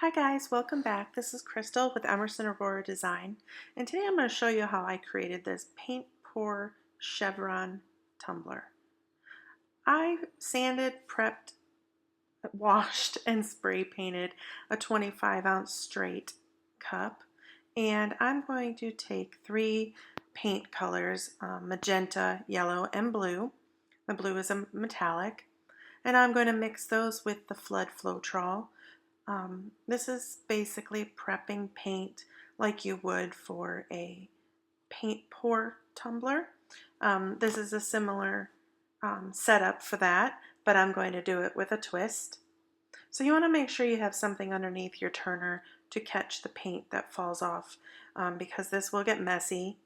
Hi guys, welcome back. This is Crystal with Emerson Aurora Design, and today I'm going to show you how I created this paint pour Chevron tumbler. I sanded, prepped, washed, and spray painted a 25-ounce straight cup, and I'm going to take three paint colors, magenta, yellow, and blue. The blue is a metallic, and I'm going to mix those with the Floetrol. This is basically prepping paint like you would for a paint pour tumbler. This is a similar setup for that, but I'm going to do it with a twist. So you want to make sure you have something underneath your turner to catch the paint that falls off because this will get messy.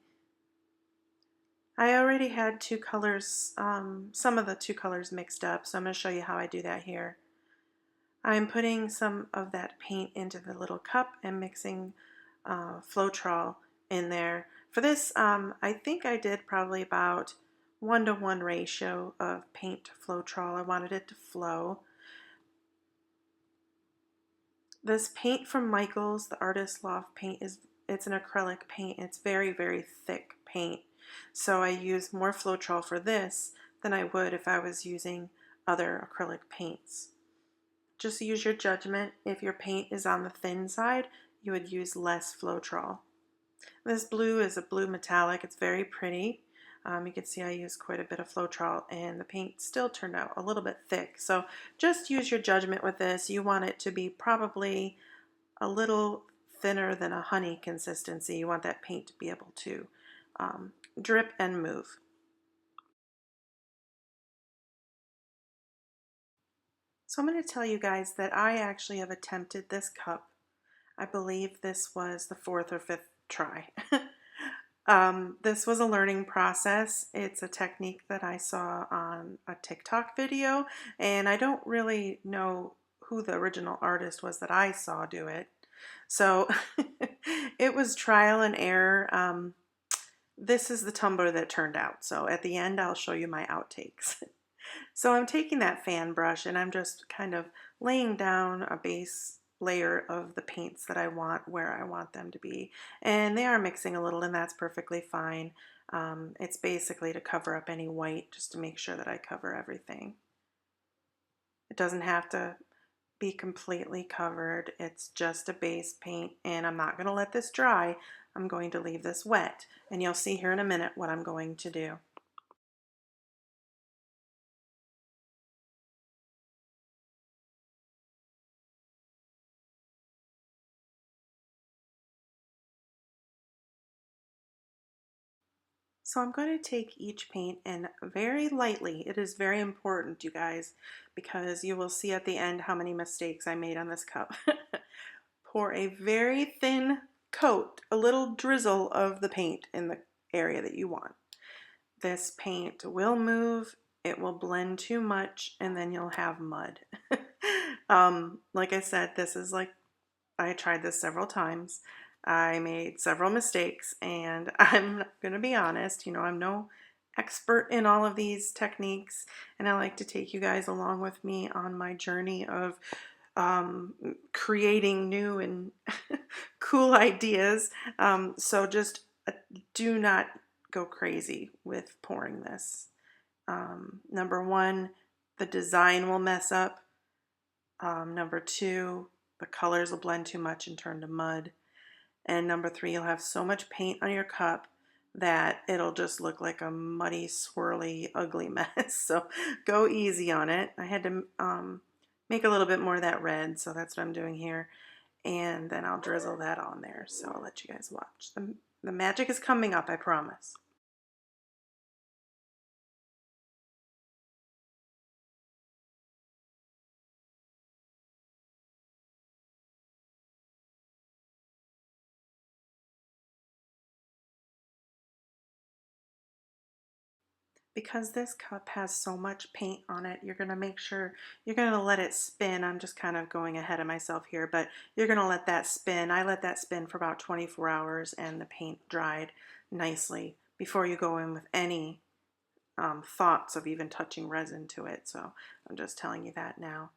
I already had two colors, some of the two colors mixed up, so I'm going to show you how I do that here. I'm putting some of that paint into the little cup and mixing Floetrol in there. For this, I think I did probably about 1-to-1 ratio of paint to Floetrol. I wanted it to flow. This paint from Michaels, the Artist Loft paint, it's an acrylic paint. It's very, very thick paint. So I use more Floetrol for this than I would if I was using other acrylic paints. Just use your judgment. If your paint is on the thin side, you would use less Floetrol. This blue is a blue metallic. It's very pretty. You can see I used quite a bit of Floetrol and the paint still turned out a little bit thick. So just use your judgment with this. You want it to be probably a little thinner than a honey consistency. You want that paint to be able to drip and move. So I'm going to tell you guys that I actually have attempted this cup. I believe this was the 4th or 5th try. This was a learning process. It's a technique that I saw on a TikTok video, and I don't really know who the original artist was that I saw do it. So it was trial and error. This is the tumbler that turned out. So at the end, I'll show you my outtakes. So I'm taking that fan brush and I'm just kind of laying down a base layer of the paints that I want where I want them to be. And they are mixing a little, and that's perfectly fine. It's basically to cover up any white, just to make sure that I cover everything. It doesn't have to be completely covered. It's just a base paint, and I'm not going to let this dry. I'm going to leave this wet, and you'll see here in a minute what I'm going to do. So I'm going to take each paint and very lightly, it is very important, you guys, because you will see at the end how many mistakes I made on this cup. Pour a very thin coat, a little drizzle of the paint in the area that you want. This paint will move, it will blend too much, and then you'll have mud. Like I said, this is like, I tried this several times. I made several mistakes, and I'm going to be honest, I'm no expert in all of these techniques, and I like to take you guys along with me on my journey of creating new and cool ideas. So just do not go crazy with pouring this. Number one, the design will mess up. Number two, the colors will blend too much and turn to mud. And number three, you'll have so much paint on your cup that it'll just look like a muddy, swirly, ugly mess. So go easy on it. I had to make a little bit more of that red, so that's what I'm doing here. And then I'll drizzle that on there. So I'll let you guys watch. The magic is coming up, I promise. Because this cup has so much paint on it, you're going to make sure you're going to let it spin. I'm just kind of going ahead of myself here, but you're going to let that spin. I let that spin for about 24 hours and the paint dried nicely before you go in with any thoughts of even touching resin to it. So I'm just telling you that now.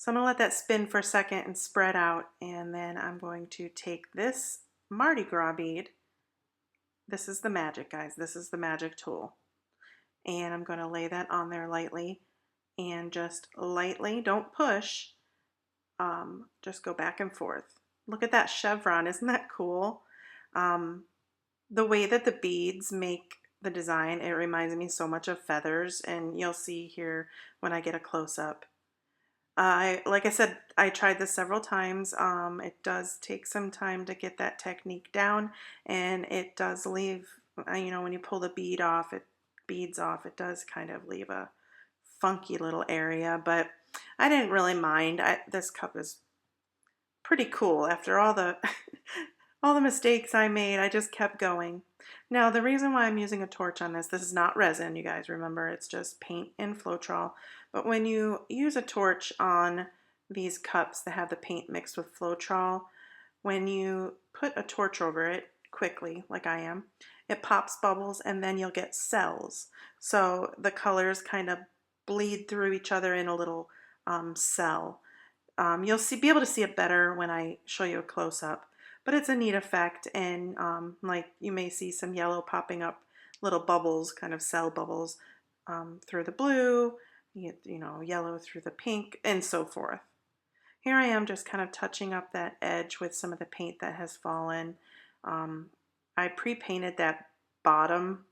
So I'm going to let that spin for a second and spread out, and then I'm going to take this Mardi Gras bead. This is the magic, guys. This is the magic tool. And I'm going to lay that on there lightly, and just lightly, don't push, just go back and forth. Look at that chevron, isn't that cool? The way that the beads make the design, it reminds me so much of feathers, and you'll see here when I get a close-up. Like I said, I tried this several times. It does take some time to get that technique down, and it does leave, when you pull the beads off, it does kind of leave a funky little area, but I didn't really mind. This cup is pretty cool after all the all the mistakes I made. I just kept going. Now the reason why I'm using a torch on this is not resin, you guys remember, it's just paint and Floetrol. But when you use a torch on these cups that have the paint mixed with Floetrol, when you put a torch over it quickly, like I am, it pops bubbles and then you'll get cells. So the colors kind of bleed through each other in a little cell. You'll be able to see it better when I show you a close-up, but it's a neat effect, and like you may see some yellow popping up, little bubbles, kind of cell bubbles through the blue, yellow through the pink, and so forth. Here I am just kind of touching up that edge with some of the paint that has fallen. I pre-painted that bottom,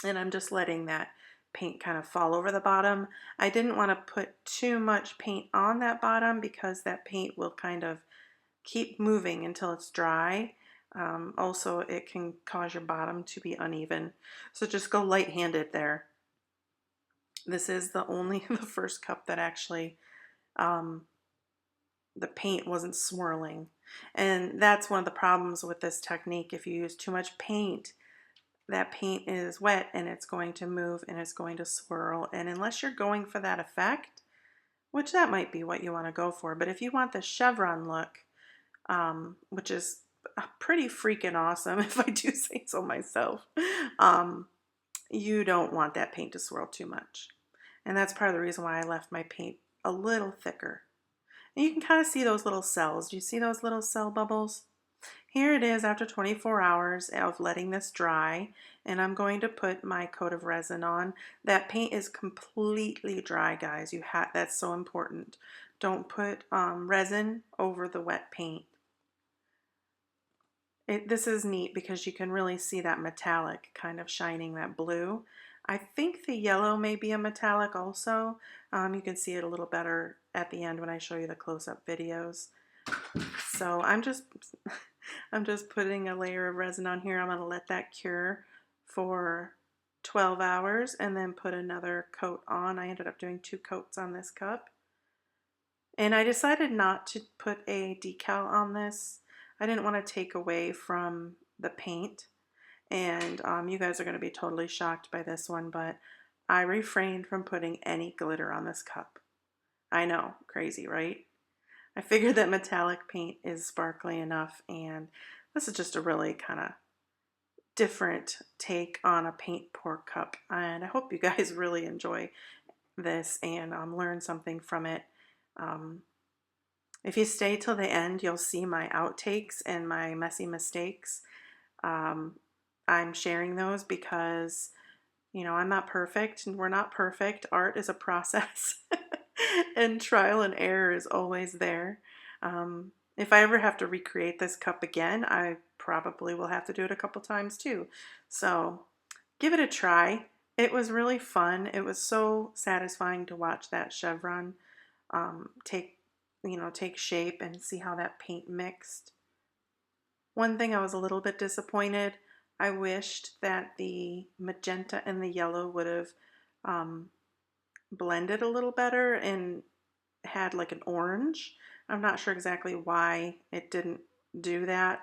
and I'm just letting that paint kind of fall over the bottom. I didn't want to put too much paint on that bottom because that paint will kind of keep moving until it's dry. Also, it can cause your bottom to be uneven. So just go light-handed there. This is the first cup that actually the paint wasn't swirling. And that's one of the problems with this technique. If you use too much paint, that paint is wet and it's going to move and it's going to swirl. And unless you're going for that effect, which that might be what you want to go for, but if you want the chevron look, which is pretty freaking awesome if I do say so myself, you don't want that paint to swirl too much. And that's part of the reason why I left my paint a little thicker. And you can kind of see those little cells. Do you see those little cell bubbles? Here it is after 24 hours of letting this dry, and I'm going to put my coat of resin on. That paint is completely dry, guys. That's so important. Don't put resin over the wet paint. This is neat because you can really see that metallic kind of shining, that blue. I think the yellow may be a metallic also. You can see it a little better at the end when I show you the close-up videos. So I'm just putting a layer of resin on here. I'm going to let that cure for 12 hours and then put another coat on. I ended up doing 2 coats on this cup. And I decided not to put a decal on this. I didn't want to take away from the paint. And you guys are going to be totally shocked by this one, but I refrained from putting any glitter on this cup. I know, crazy, right? I figured that metallic paint is sparkly enough, and this is just a really kind of different take on a paint pour cup. And I hope you guys really enjoy this and learn something from it. If you stay till the end, you'll see my outtakes and my messy mistakes. I'm sharing those because, I'm not perfect, and we're not perfect. Art is a process. And trial and error is always there. If I ever have to recreate this cup again, I probably will have to do it a couple times too. So give it a try. It was really fun. It was so satisfying to watch that chevron take shape and see how that paint mixed. One thing I was a little bit disappointed. I wished that the magenta and the yellow would have blended a little better and had like an orange. I'm not sure exactly why it didn't do that.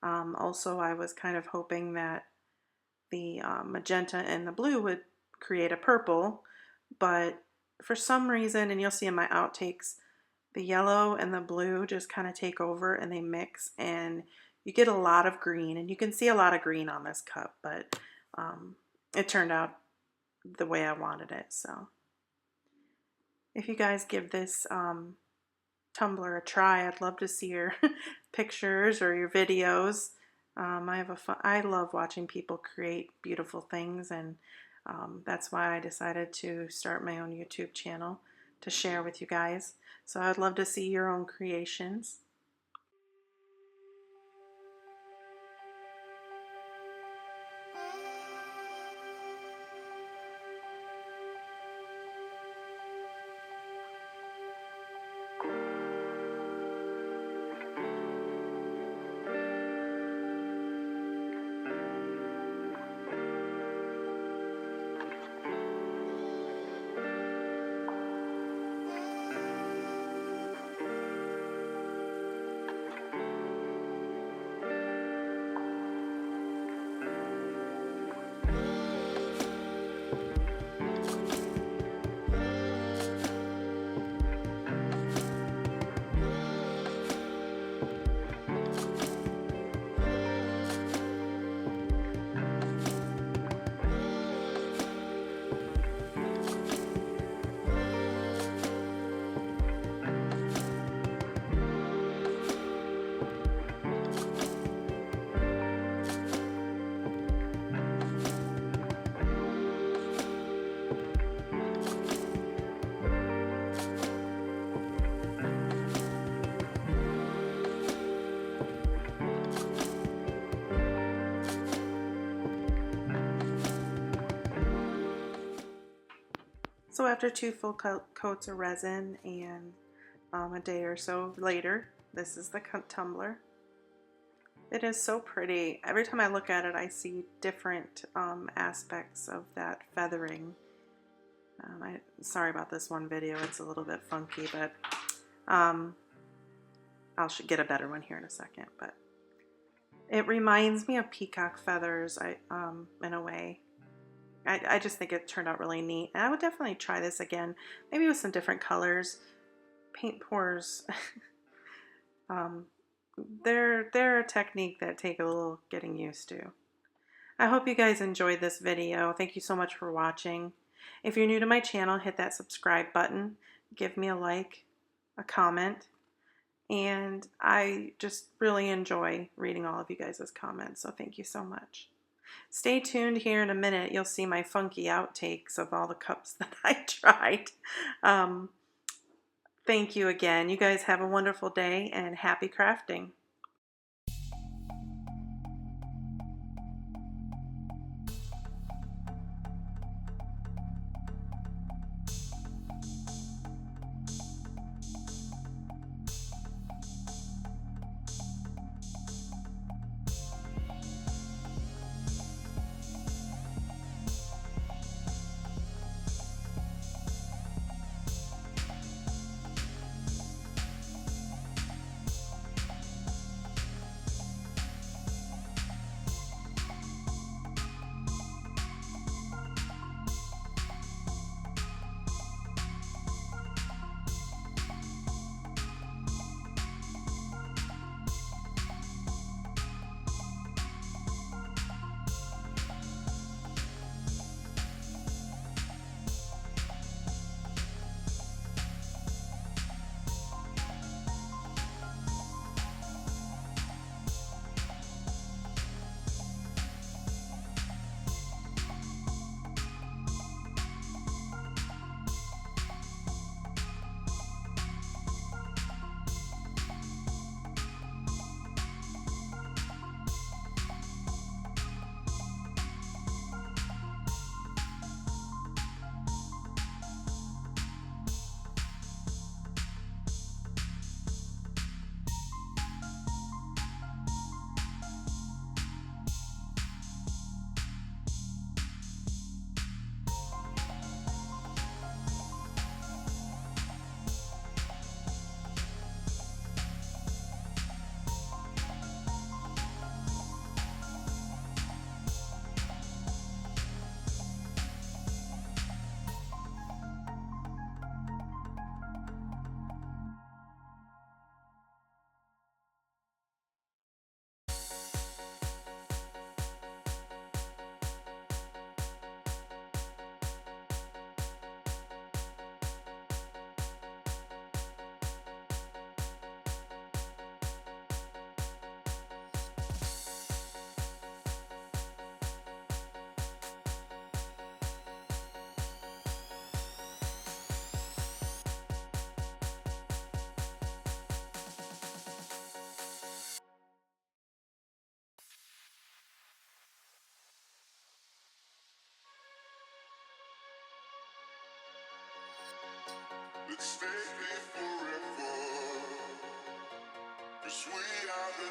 Also, I was kind of hoping that the magenta and the blue would create a purple, but for some reason, and you'll see in my outtakes, the yellow and the blue just kind of take over and they mix, and you get a lot of green, and you can see a lot of green on this cup, but it turned out the way I wanted it. So if you guys give this tumbler a try. I'd love to see your pictures or your videos. I love watching people create beautiful things, and that's why I decided to start my own YouTube channel to share with you guys. So I'd love to see your own creations. So after 2 full coats of resin and a day or so later, this is the tumbler. It is so pretty. Every time I look at it, I see different aspects of that feathering. Sorry about this one video, it's a little bit funky, but I'll get a better one here in a second. But it reminds me of peacock feathers in a way. I just think it turned out really neat. And I would definitely try this again, maybe with some different colors. Paint pours, they're a technique that take a little getting used to. I hope you guys enjoyed this video. Thank you so much for watching. If you're new to my channel, hit that subscribe button. Give me a like, a comment. And I just really enjoy reading all of you guys' comments, so thank you so much. Stay tuned. Here in a minute, you'll see my funky outtakes of all the cups that I tried. Thank you again. You guys have a wonderful day and happy crafting. stay here forever. 'Cause we are the